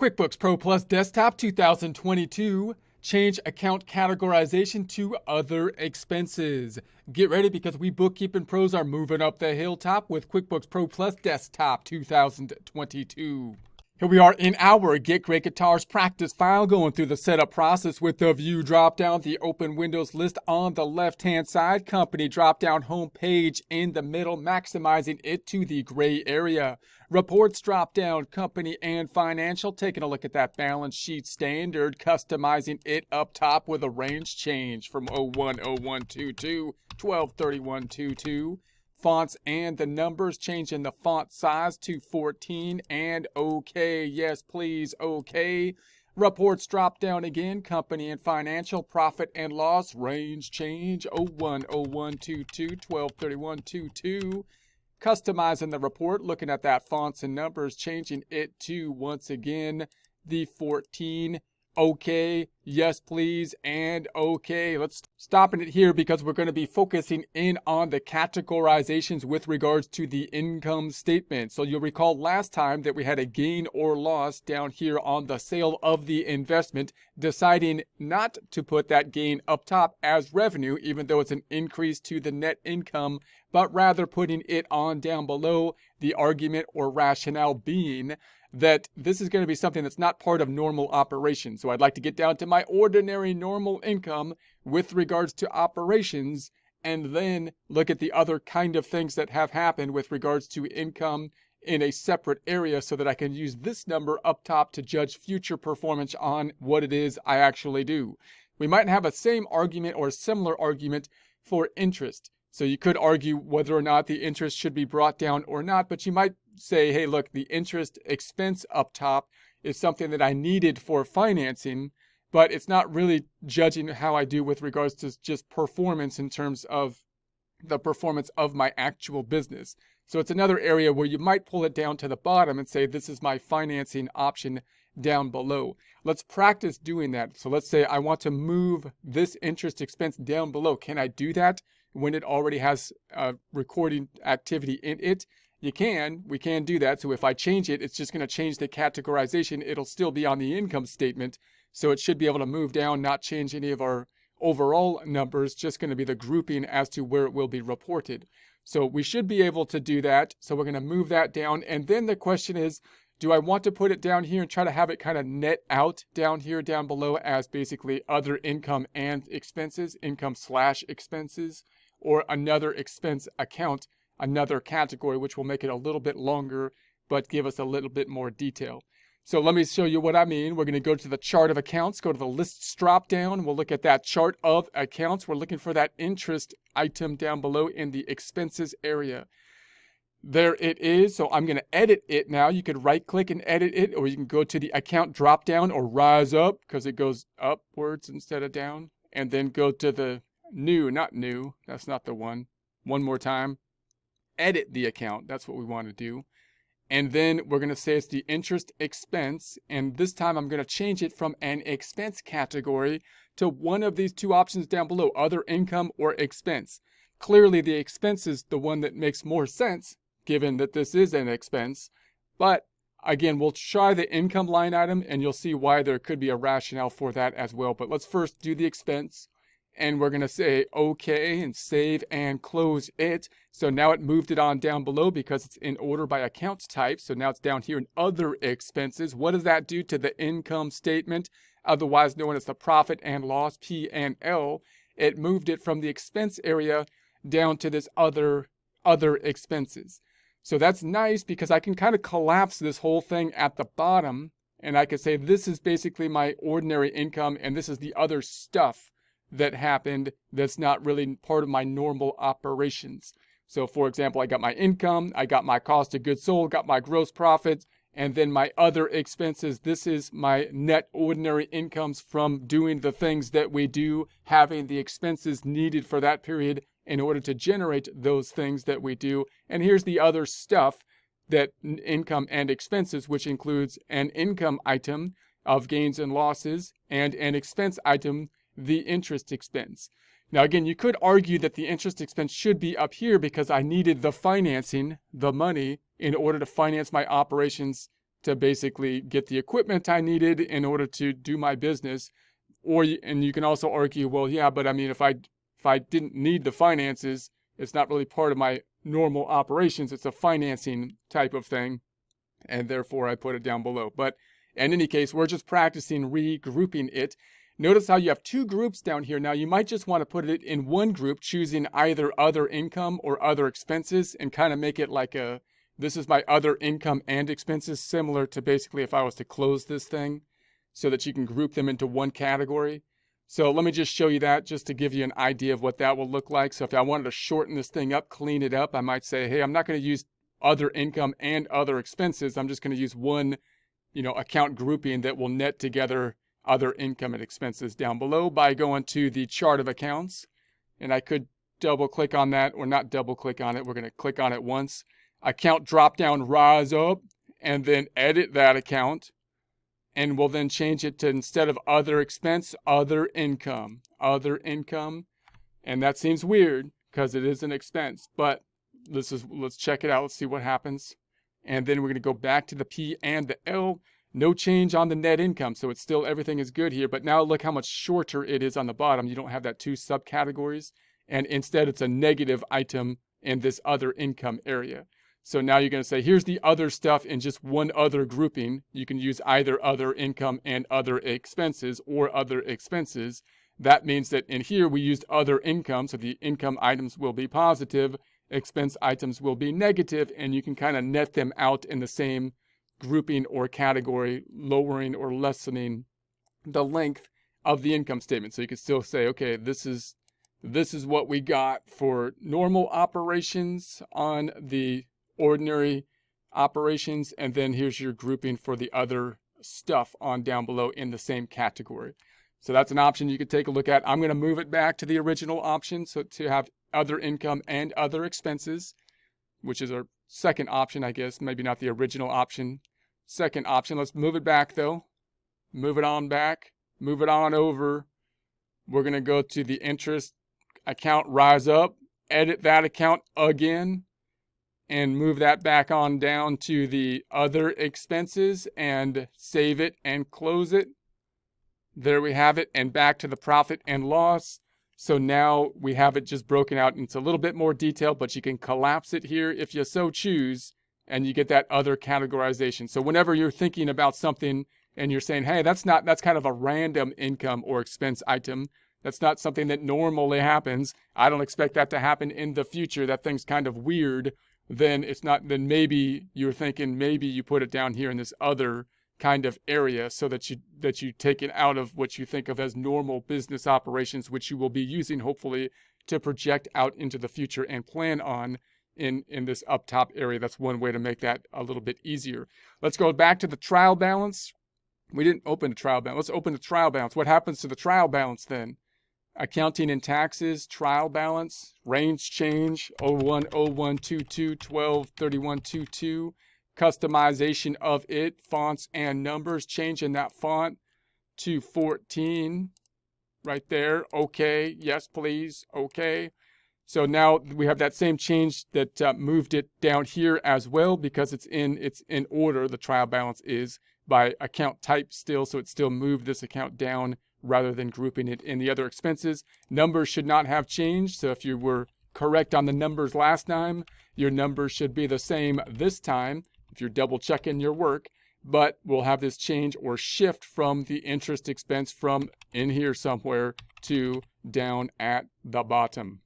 QuickBooks Pro Plus Desktop 2022. Change account categorization to other expenses. Get ready because we bookkeeping pros are moving up the hilltop with QuickBooks Pro Plus Desktop 2022. Here we are in our Get Great Guitars practice file, going through the setup process with the View drop-down, the Open Windows list on the left-hand side, Company drop-down, Home page in the middle, maximizing it to the gray area. Reports drop-down, Company and Financial, taking a look at that balance sheet standard, customizing it up top with a range change from 010122, 123122. Fonts and the numbers, changing the font size to 14 and okay, yes please, okay. Reports drop down again, Company and Financial, Profit and Loss, range change 010122, 123122. Customizing the report, looking at that fonts and numbers, changing it to, once again, the 14. Okay, yes please, and okay. Let's stop it here because we're going to be focusing in on the categorizations with regards to the income statement. So you'll recall last time that we had a gain or loss down here on the sale of the investment, deciding not to put that gain up top as revenue, even though it's an increase to the net income, but rather putting it on down below, the argument or rationale being that this is going to be something that's not part of normal operations. So I'd like to get down to my ordinary normal income with regards to operations, and then look at the other kind of things that have happened with regards to income in a separate area so that I can use this number up top to judge future performance on what it is I actually do. We might have a same argument or a similar argument for interest. So you could argue whether or not the interest should be brought down or not, but you might say, hey, look, the interest expense up top is something that I needed for financing, but it's not really judging how I do with regards to just performance in terms of the performance of my actual business. So it's another area where you might pull it down to the bottom and say, this is my financing option down below. Let's practice doing that. So let's say I want to move this interest expense down below. Can I do that when it already has recording activity in it? We can do that. So if I change it, it's just going to change the categorization. It'll still be on the income statement. So it should be able to move down, not change any of our overall numbers, just going to be the grouping as to where it will be reported. So we should be able to do that. So we're going to move that down. And then the question is, do I want to put it down here and try to have it kind of net out down here, down below as basically other income and expenses, income/expenses, or another expense account, another category, which will make it a little bit longer, but give us a little bit more detail. So let me show you what I mean. We're going to go to the chart of accounts, go to the lists drop down. We'll look at that chart of accounts. We're looking for that interest item down below in the expenses area. There it is. So I'm going to edit it now. You could right click and edit it, or you can go to the account drop down or rise up because it goes upwards instead of down, and then go to the not new. That's not the one. One more time. Edit the account. That's what we want to do. And then we're going to say it's the interest expense. And this time I'm going to change it from an expense category to one of these two options down below, other income or expense. Clearly the expense is the one that makes more sense, given that this is an expense. But again, we'll try the income line item and you'll see why there could be a rationale for that as well. But let's first do the expense. And we're going to say okay and save and close it. So now it moved it on down below because it's in order by account type. So now it's down here in other expenses. What does that do to the income statement, otherwise known as the profit and loss, P&L? It moved it from the expense area down to this other expenses. So that's nice because I can kind of collapse this whole thing at the bottom. And I could say this is basically my ordinary income and this is the other stuff that happened that's not really part of my normal operations. So for example, I got my income, I got my cost of goods sold, got my gross profits, and then my other expenses. This is my net ordinary incomes from doing the things that we do, having the expenses needed for that period in order to generate those things that we do. And here's the other stuff, that income and expenses, which includes an income item of gains and losses and an expense item, the interest expense. Now again, you could argue that the interest expense should be up here because I needed the financing, the money, in order to finance my operations to basically get the equipment I needed in order to do my business. And you can also argue, well, yeah, but I mean, if I didn't need the finances, it's not really part of my normal operations. It's a financing type of thing, and therefore I put it down below. But in any case, we're just practicing regrouping it. Notice how you have two groups down here. Now, you might just want to put it in one group, choosing either other income or other expenses, and kind of make it like this is my other income and expenses, similar to basically if I was to close this thing, so that you can group them into one category. So let me just show you that just to give you an idea of what that will look like. So if I wanted to shorten this thing up, clean it up, I might say, hey, I'm not going to use other income and other expenses. I'm just going to use one, account grouping that will net together other income and expenses down below by going to the chart of accounts. And I could double click on that, or not double click on it. We're going to click on it once. Account drop down, rise up, and then edit that account. And we'll then change it to, instead of other expense, other income. And that seems weird because it is an expense, but let's check it out. Let's see what happens. And then we're going to go back to the P and the L. No change on the net income, so it's still, everything is good here. But now look how much shorter it is on the bottom. You don't have that two subcategories, and instead it's a negative item in this other income area. So now you're going to say, here's the other stuff in just one other grouping. You can use either other income and other expenses, or other expenses. That means that in here we used other income, so the income items will be positive, expense items will be negative, and you can kind of net them out in the same grouping or category, lowering or lessening the length of the income statement. So you can still say, okay, this is what we got for normal operations on the ordinary operations, and then here's your grouping for the other stuff on down below in the same category. So that's an option you could take a look at. I'm going to move it back to the original option, so to have other income and other expenses, which is our second option, I guess, maybe not the original option. Second option. Let's move it back though. Move it on back. Move it on over. We're going to go to the interest account, rise up, edit that account again, and move that back on down to the other expenses and save it and close it. There we have it, and back to the profit and loss. So now we have it just broken out into a little bit more detail, but you can collapse it here if you so choose, and you get that other categorization. So whenever you're thinking about something and you're saying, hey, that's kind of a random income or expense item, that's not something that normally happens, I don't expect that to happen in the future, that thing's kind of weird, then maybe you're thinking, maybe you put it down here in this other kind of area, so that you take it out of what you think of as normal business operations, which you will be using hopefully to project out into the future and plan on in this up top area. That's one way to make that a little bit easier. Let's go back to the trial balance. We didn't open the trial balance. Let's open the trial balance. What happens to the trial balance then? Accounting and taxes, trial balance, range change, 010122 123122. Customization of it, fonts and numbers, changing that font to 14 right there. Okay, yes please, okay. So now we have that same change that moved it down here as well, because it's in order. The trial balance is by account type still, so it still moved this account down rather than grouping it in the other expenses. Numbers should not have changed, so if you were correct on the numbers last time, your numbers should be the same this time if you're double checking your work. But we'll have this change or shift from the interest expense from in here somewhere to down at the bottom.